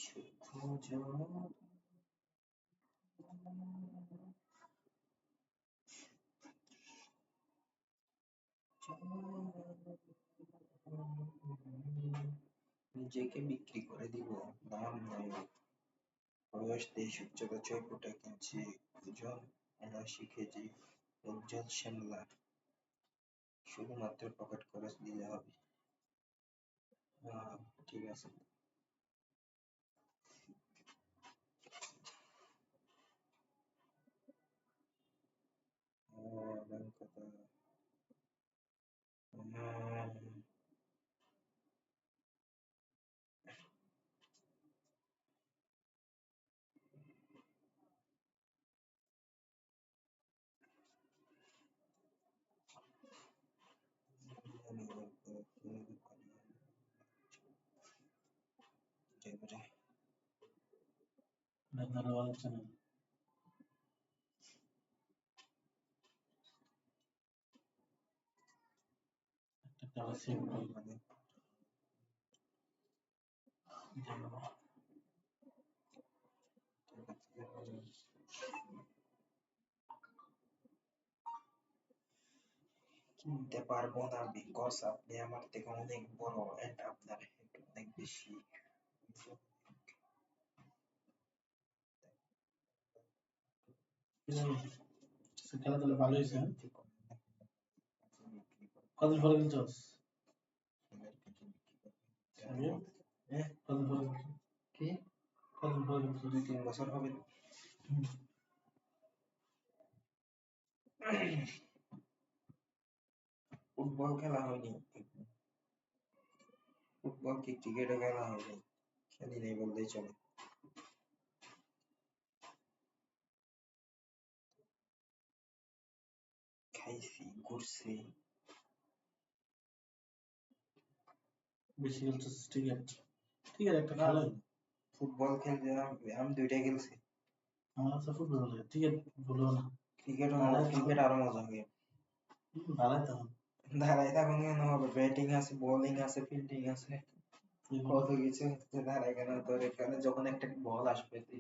সুখ যখন নিজেকে বিক্রি করে দিব, নাম নাই বয়স 23, উচ্চতা 6 ফুট 1 ইঞ্চি, ওজন 79 কেজি, উজ্জ্বল শ্যামলা, শুধুমাত্র পকেট খরচ দিলে হবে। ঠিক আছে। দাম কত? কিনতে পারবো না বিকজ আপনি আমার থেকে অনেক বড় and আপনার হেড অনেক বেশি। খেলাধুলা ভালো হয়েছে। কতদিন পরে খেলছস? কি? কতদিন পরে খেলছস? 2-3 বছর হবে। ফুটবল খেলা হয়নি, ফুটবল কি ক্রিকেটও খেলা হয়নি, খেলি নেই বললেই চলে। খাইছি, ঘুরছি। বেশি খেলছস ক্রিকেট? ক্রিকেট একটা খেলা। ফুটবল খেলতে আমি 2টাই খেলছি। আমার কাছে ফুটবল লাগে, ক্রিকেট বলবো না। ক্রিকেট আরো মজা হবে। দাঁড়াই তখন দাঁড়াই তখন কেন হবে? ব্যাটিং আছে, বোলিং আছে, ফিল্ডিং আছে, কত কিছু আছে। দাঁড়াই কেন? তোর এখানে যখন একটা বল আসবে তুই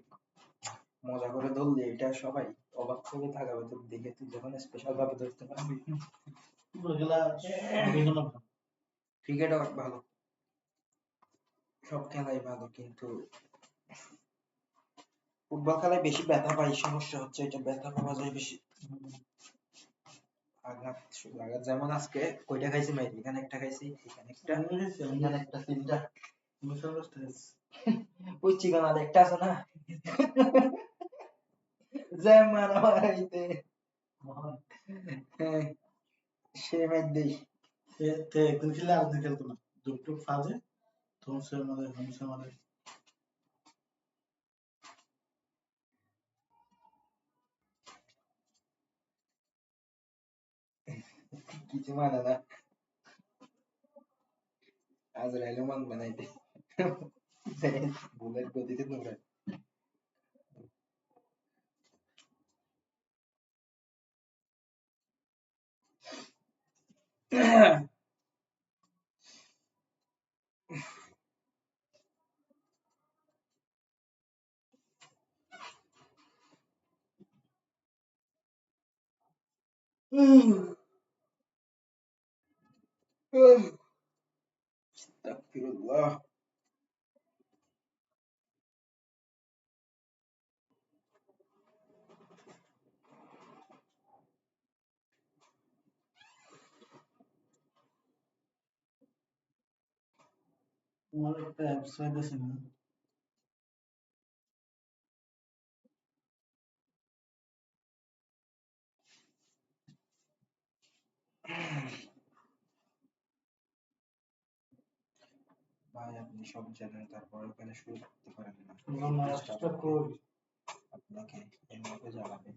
মজা করে ধরলি, এটা সবাই অবাক করে থাকবে তোর দিকে, তুই যখন স্পেশাল ভাবে ধরতে পারবি। ফুটবল খেলা ক্রিকেট ভালো, সব খেলাই ভালো, কিন্তু ফুটবল খেলায় বেশি ব্যথা পাই। সমস্যা হচ্ছে এটা, ব্যথা পাওয়া যায় বেশি। আঘাত, শুধু আঘাত। যেমন আজকে কয়টা খাইছি মাইর, এখানে একটা খাইছি, এখানে একটা, এখানে একটা, 3টা। ওই চিকন আর একটা আছে না, যে মারামারিতে সে মাইর দেই। একদিন খেলে আরেকদিন খেলতো না, দুটো ফাজে তখন সে আমাদের হামসা আমাদের কিছু মানে না, আজরাইলও মানবে না এতে। ভুলের গতিতে তোমরা আস্তাগফিরুল্লাহ। তোমার একটা ওয়েবসাইট আছে না? ভাই আপনি সব জানেন, তারপর ওখানে শুরু করতে পারেন না। চেষ্টা করি। আপনাকে এমনিতে জ্বালাবে।